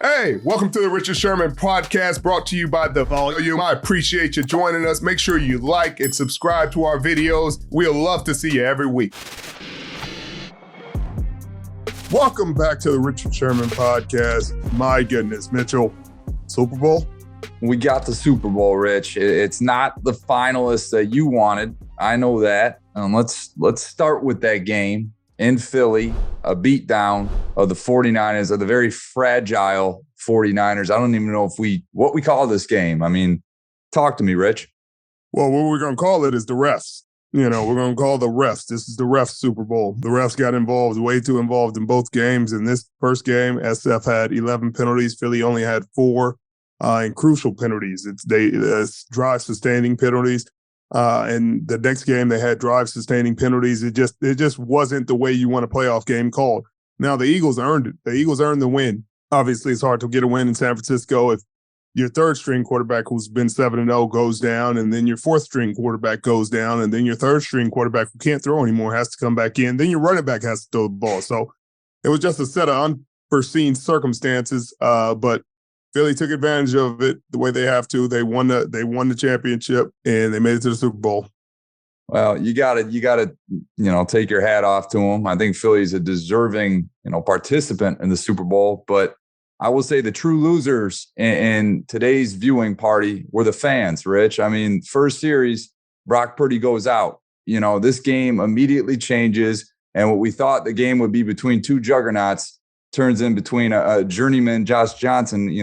Hey, welcome to the Richard Sherman Podcast, brought to you by The Volume. I appreciate you joining us. Make sure you like and subscribe to our videos. We'll love to see you every week. Welcome back to the Richard Sherman Podcast. My goodness, Mitchell, Super Bowl? We got the Super Bowl, Rich. It's not the finalists that you wanted. I know that. Let's start with that game in Philly, a beatdown of the 49ers, of the very fragile 49ers. I don't even know what we call this game. I mean, talk to me, Rich. Well, what we're going to call it is the refs. We're going to call the refs. This is the refs Super Bowl. The refs got involved, way too involved in both games. In this first game, SF had 11 penalties. Philly only had 4 and crucial penalties. It's drive-sustaining penalties. And the next game, they had drive-sustaining penalties. It just wasn't the way you want a playoff game called. Now, the Eagles earned it. The Eagles earned the win. Obviously, it's hard to get a win in San Francisco if your third-string quarterback, who's been 7-0, goes down, and then your fourth-string quarterback goes down, and then your third-string quarterback, who can't throw anymore, has to come back in. Then your running back has to throw the ball. So it was just a set of unforeseen circumstances, but Philly took advantage of it the way they have to. They won the championship, and they made it to the Super Bowl. Well, you got to take your hat off to them. I think Philly's a deserving, participant in the Super Bowl, but I will say the true losers in today's viewing party were the fans, Rich. I mean, first series, Brock Purdy goes out. This game immediately changes, and what we thought the game would be between two juggernauts turns in between a journeyman, Josh Johnson.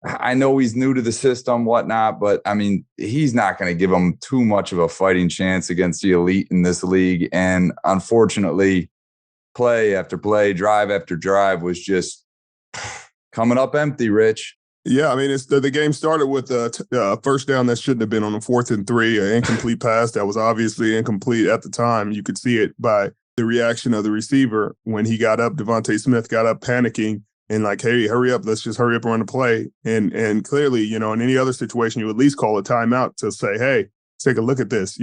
I know he's new to the system, whatnot, but I mean, he's not going to give him too much of a fighting chance against the elite in this league. And unfortunately, play after play, drive after drive was just coming up empty, Rich. Yeah, I mean, the game started with a first down that shouldn't have been on a 4th and 3, an incomplete pass that was obviously incomplete at the time. You could see it by the reaction of the receiver when he got up. Devontae Smith got up panicking and like, hey, hurry up. Let's just hurry up and run the play. And clearly, in any other situation, you would at least call a timeout to say, hey, take a look at this.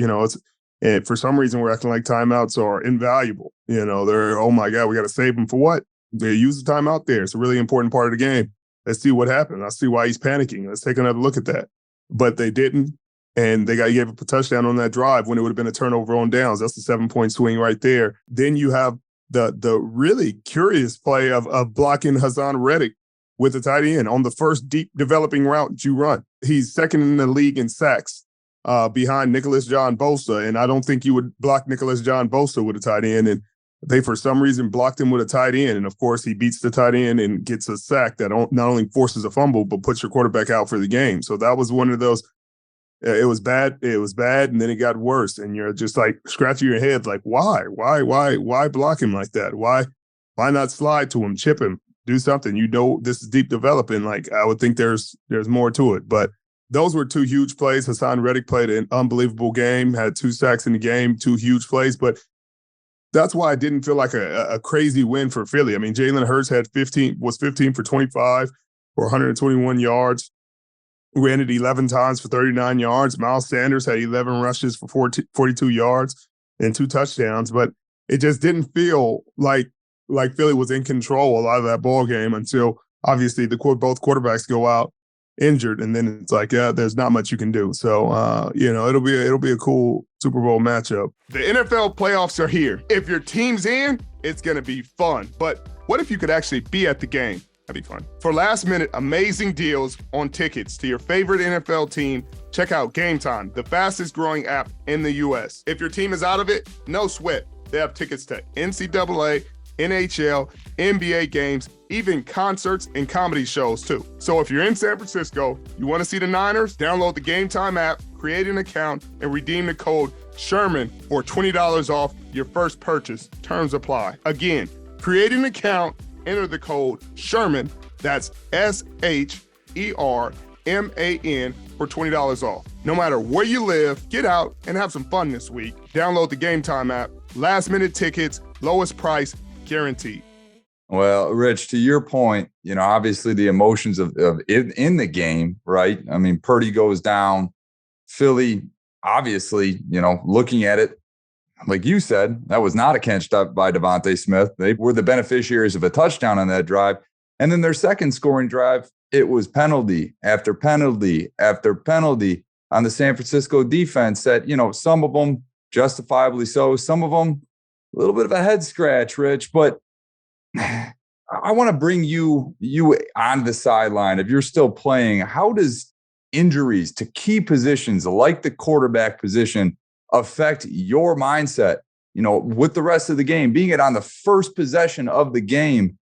And for some reason, we're acting like timeouts are invaluable. They're, oh, my God, we got to save them for what? They use the timeout there. It's a really important part of the game. Let's see what happened. Let's see why he's panicking. Let's take another look at that. But they didn't. And they gave up a touchdown on that drive when it would have been a turnover on downs. That's the 7-point swing right there. Then you have the really curious play of blocking Hassan Reddick with the tight end on the first deep developing route you run. He's second in the league in sacks behind Nicholas John Bosa. And I don't think you would block Nicholas John Bosa with a tight end. And they, for some reason, blocked him with a tight end. And, of course, he beats the tight end and gets a sack that not only forces a fumble, but puts your quarterback out for the game. So that was one of those. It was bad. It was bad, and then it got worse. And you're just like scratching your head, like, why block him like that? Why not slide to him, chip him, do something? This is deep developing. Like, I would think there's more to it. But those were 2 huge plays. Hassan Reddick played an unbelievable game, had 2 sacks in the game, 2 huge plays. But that's why it didn't feel like a crazy win for Philly. I mean, Jalen Hurts was 15 for 25 for 121 yards. Ran it 11 times for 39 yards. Miles Sanders had 11 rushes for 42 yards and 2 touchdowns. But it just didn't feel like Philly was in control a lot of that ball game until, obviously, both quarterbacks go out injured, and then it's like, yeah, there's not much you can do. So, it'll be a cool Super Bowl matchup. The NFL playoffs are here. If your team's in, it's going to be fun. But what if you could actually be at the game? That'd be fun. For last-minute amazing deals on tickets to your favorite NFL team, check out Game Time, the fastest-growing app in the U.S. If your team is out of it, no sweat. They have tickets to NCAA, NHL, NBA games, even concerts and comedy shows, too. So if you're in San Francisco, you want to see the Niners, download the Game Time app, create an account, and redeem the code SHERMAN for $20 off your first purchase. Terms apply. Again, create an account, enter the code SHERMAN, that's SHERMAN, for $20 off. No matter where you live, get out and have some fun this week. Download the Game Time app. Last minute tickets, lowest price, guaranteed. Well, Rich, to your point, obviously the emotions of in the game, right? I mean, Purdy goes down. Philly, obviously, looking at it, like you said, that was not a catch up by Devontae Smith. They were the beneficiaries of a touchdown on that drive. And then their second scoring drive, it was penalty after penalty after penalty on the San Francisco defense that, some of them justifiably so, some of them a little bit of a head scratch, Rich. But I want to bring you on the sideline. If you're still playing, how does injuries to key positions like the quarterback position affect your mindset, with the rest of the game? Being it on the first possession of the game,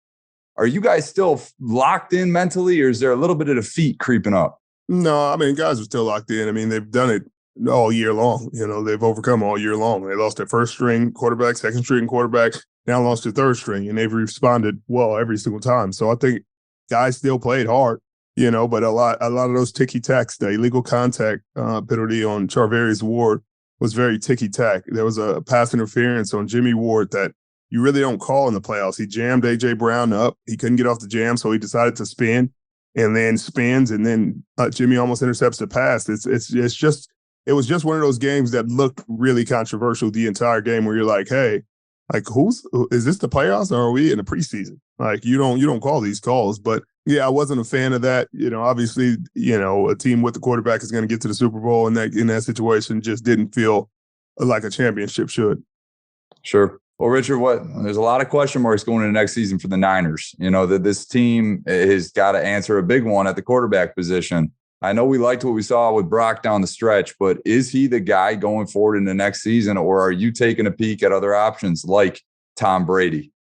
are you guys still locked in mentally, or is there a little bit of defeat creeping up? No, I mean, guys are still locked in. I mean, they've done it all year long. They've overcome all year long. They lost their first string quarterback, second string quarterback, now lost their third string, and they've responded well every single time. So I think guys still played hard, but a lot of those ticky-tacks, the illegal contact penalty on Charvarius Ward was very ticky-tack. There was a pass interference on Jimmy Ward that you really don't call in the playoffs. He jammed A.J. Brown up. He couldn't get off the jam, so he decided to spin and then spins, and then Jimmy almost intercepts the pass. It was just one of those games that looked really controversial the entire game, where you're like, hey, like, is this the playoffs, or are we in the preseason? Like, you don't call these calls. But yeah, I wasn't a fan of that. Obviously, a team with the quarterback is going to get to the Super Bowl, and that in that situation just didn't feel like a championship should. Sure. Well, Richard, there's a lot of question marks going into next season for the Niners. That this team has got to answer a big one at the quarterback position. I know we liked what we saw with Brock down the stretch, but is he the guy going forward in the next season, or are you taking a peek at other options like Tom Brady?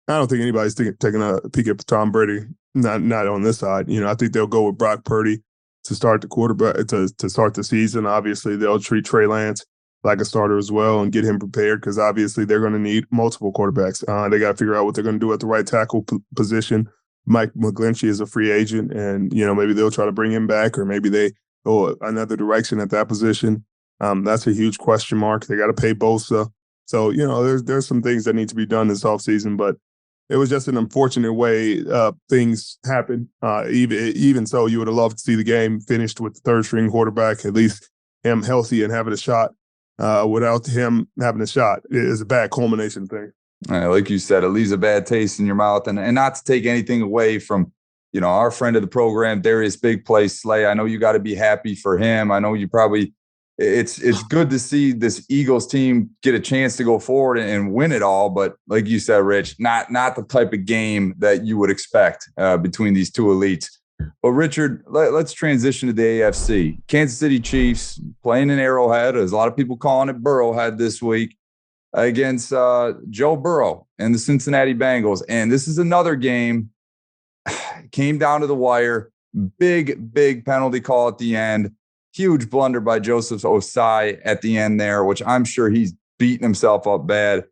I don't think anybody's taking a peek at Tom Brady. Not on this side. I think they'll go with Brock Purdy to start the quarterback to start the season. Obviously, they'll treat Trey Lance like a starter as well and get him prepared, because obviously they're going to need multiple quarterbacks. They got to figure out what they're going to do at the right tackle position. Mike McGlinchey is a free agent, and maybe they'll try to bring him back, or maybe they go another direction at that position. That's a huge question mark. They got to pay Bosa. So, there's some things that need to be done this offseason, but it was just an unfortunate way things happen. Even so, you would have loved to see the game finished with the third string quarterback, at least him healthy and having a shot. Without him having a shot, it is a bad culmination thing. Like you said, it leaves a bad taste in your mouth, and not to take anything away from, our friend of the program, Darius Big Play Slay. I know you got to be happy for him. I know you probably, it's good to see this Eagles team get a chance to go forward and win it all. But like you said, Rich, not the type of game that you would expect between these two elites. But Richard, let's transition to the AFC. Kansas City Chiefs playing in Arrowhead, as a lot of people calling it Burrowhead this week, against Joe Burrow and the Cincinnati Bengals. And this is another game. Came down to the wire. Big penalty call at the end. Huge blunder by Joseph Osai at the end there, which I'm sure he's beating himself up bad.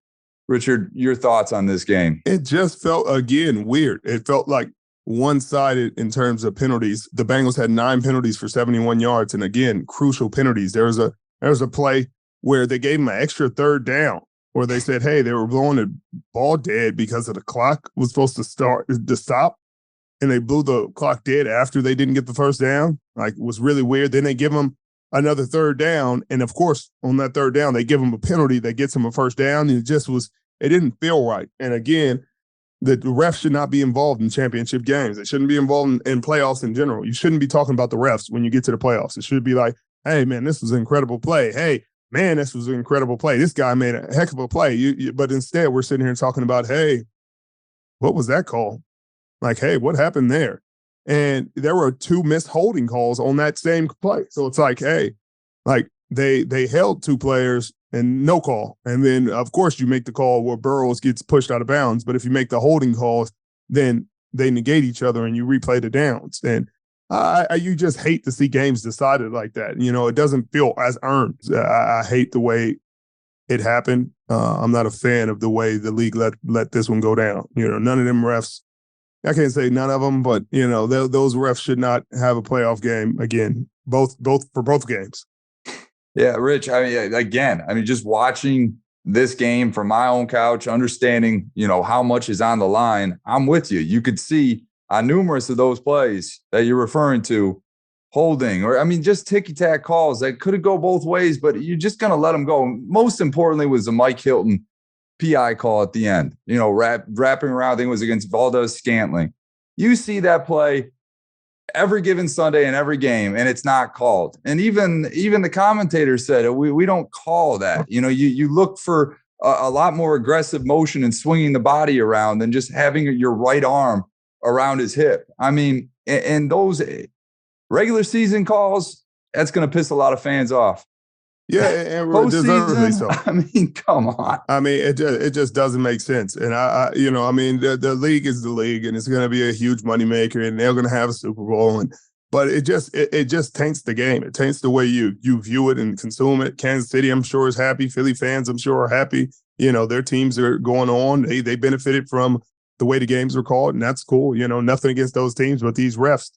Richard, your thoughts on this game? It just felt, again, weird. It felt like one-sided in terms of penalties. The Bengals had 9 penalties for 71 yards, and again, crucial penalties. There was a play where they gave him an extra third down, where they said, hey, they were blowing the ball dead because of the clock was supposed to stop, and they blew the clock dead after they didn't get the first down. Like, it was really weird. Then they give them another third down, and of course, on that third down, they give them a penalty that gets them a first down, and it didn't feel right. And again, the refs should not be involved in championship games. They shouldn't be involved in playoffs in general. You shouldn't be talking about the refs when you get to the playoffs. It should be like, hey, man, this was an incredible play. Hey, man, this was an incredible play. This guy made a heck of a play. But instead, we're sitting here talking about, hey, what was that call? Like, hey, what happened there? And there were 2 missed holding calls on that same play. So it's like, hey, like they held 2 players and no call. And then, of course, you make the call where Burrows gets pushed out of bounds. But if you make the holding calls, then they negate each other and you replay the downs. And you just hate to see games decided like that. It doesn't feel as earned. I hate the way it happened. I'm not a fan of the way the league let this one go down. None of them refs, I can't say none of them, but, those refs should not have a playoff game again, both for both games. Yeah, Rich, just watching this game from my own couch, understanding, how much is on the line, I'm with you. You could see on numerous of those plays that you're referring to, holding, or, just ticky-tack calls that could go both ways, but you're just going to let them go. Most importantly was the Mike Hilton PI call at the end, wrapping around, I think it was against Valdez Scantling. You see that play every given Sunday in every game, and it's not called. And even the commentator said, we don't call that. You look for a lot more aggressive motion and swinging the body around than just having your right arm around his hip. I mean, and those regular season calls, that's going to piss a lot of fans off. Yeah, and deservedly so. I mean, come on. I mean, it just doesn't make sense. And the league is the league, and it's going to be a huge moneymaker, and they're going to have a Super Bowl. But it just taints the game. It taints the way you view it and consume it. Kansas City, I'm sure, is happy. Philly fans, I'm sure, are happy. Their teams are going on. They benefited from the way the games were called, and that's cool. Nothing against those teams, but these refs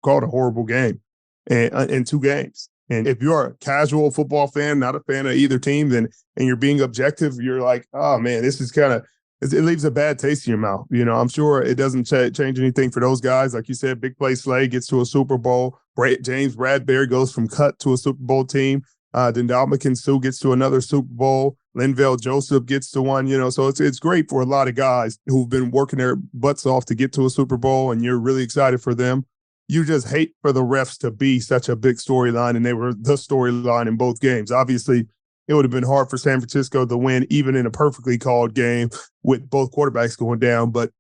called a horrible game in 2 games. And if you're a casual football fan, not a fan of either team, and you're being objective, you're like, oh, man, this is it leaves a bad taste in your mouth. I'm sure it doesn't change anything for those guys. Like you said, Big Play Slay gets to a Super Bowl. James Bradbury goes from cut to a Super Bowl team. Ndamukong Suh gets to another Super Bowl. Linval Joseph gets to one, so it's great for a lot of guys who've been working their butts off to get to a Super Bowl, and you're really excited for them. You just hate for the refs to be such a big storyline, and they were the storyline in both games. Obviously, it would have been hard for San Francisco to win, even in a perfectly called game with both quarterbacks going down, but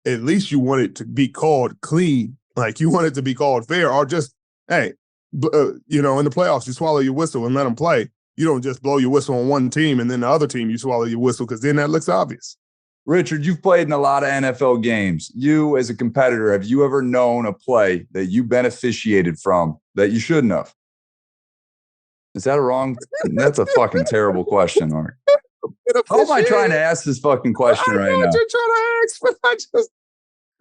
at least you want it to be called clean. Like, you want it to be called fair, or just, hey, in the playoffs, you swallow your whistle and let them play. You don't just blow your whistle on one team, and then the other team, you swallow your whistle, because then that looks obvious. Richard, you've played in a lot of NFL games. You, as a competitor, have you ever known a play that you beneficiated from that you shouldn't have? Is that a wrong? That's a fucking terrible question, Mark. How am I trying to ask this fucking question right now? What you're trying to ask, but I just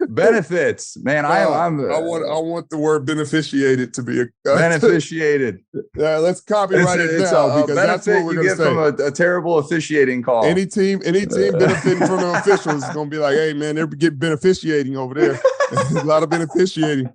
benefits, man. I want the word beneficiated to be beneficiated. Yeah, let's copyright it now, because that's what we're going to say. From a terrible officiating call. Any team benefiting from the officials is going to be like, hey, man, they're getting beneficiating over there. A lot of beneficiating.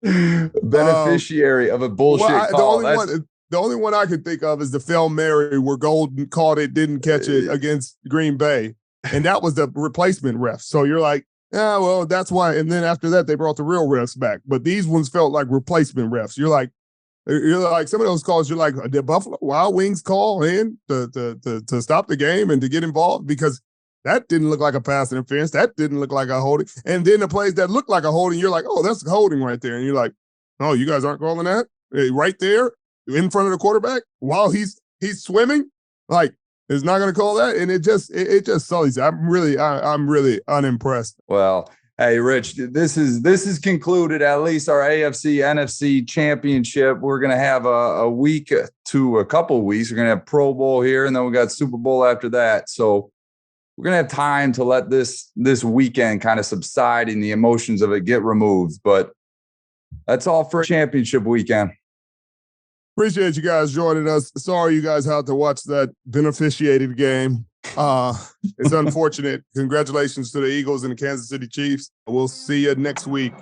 Beneficiary of a bullshit call. The only one I can think of is the Fel Mary, where Golden caught it, didn't catch it against Green Bay, and that was the replacement ref. So you're like, yeah, well, that's why. And then after that, they brought the real refs back. But these ones felt like replacement refs. You're like some of those calls. You're like, did Buffalo Wild Wings call in to stop the game and to get involved? Because that didn't look like a pass interference. That didn't look like a holding. And then the plays that look like a holding, you're like, oh, that's a holding right there. And you're like, oh, you guys aren't calling that right there in front of the quarterback while he's swimming. Like, is not going to call that, and it just sullies. I'm really unimpressed. Well, hey, Rich, this is concluded. At least our AFC NFC Championship. We're going to have a week to a couple of weeks. We're going to have Pro Bowl here, and then we got Super Bowl after that. So we're going to have time to let this weekend kind of subside and the emotions of it get removed. But that's all for championship weekend. Appreciate you guys joining us. Sorry you guys had to watch that beneficiated game. It's unfortunate. Congratulations to the Eagles and the Kansas City Chiefs. We'll see you next week.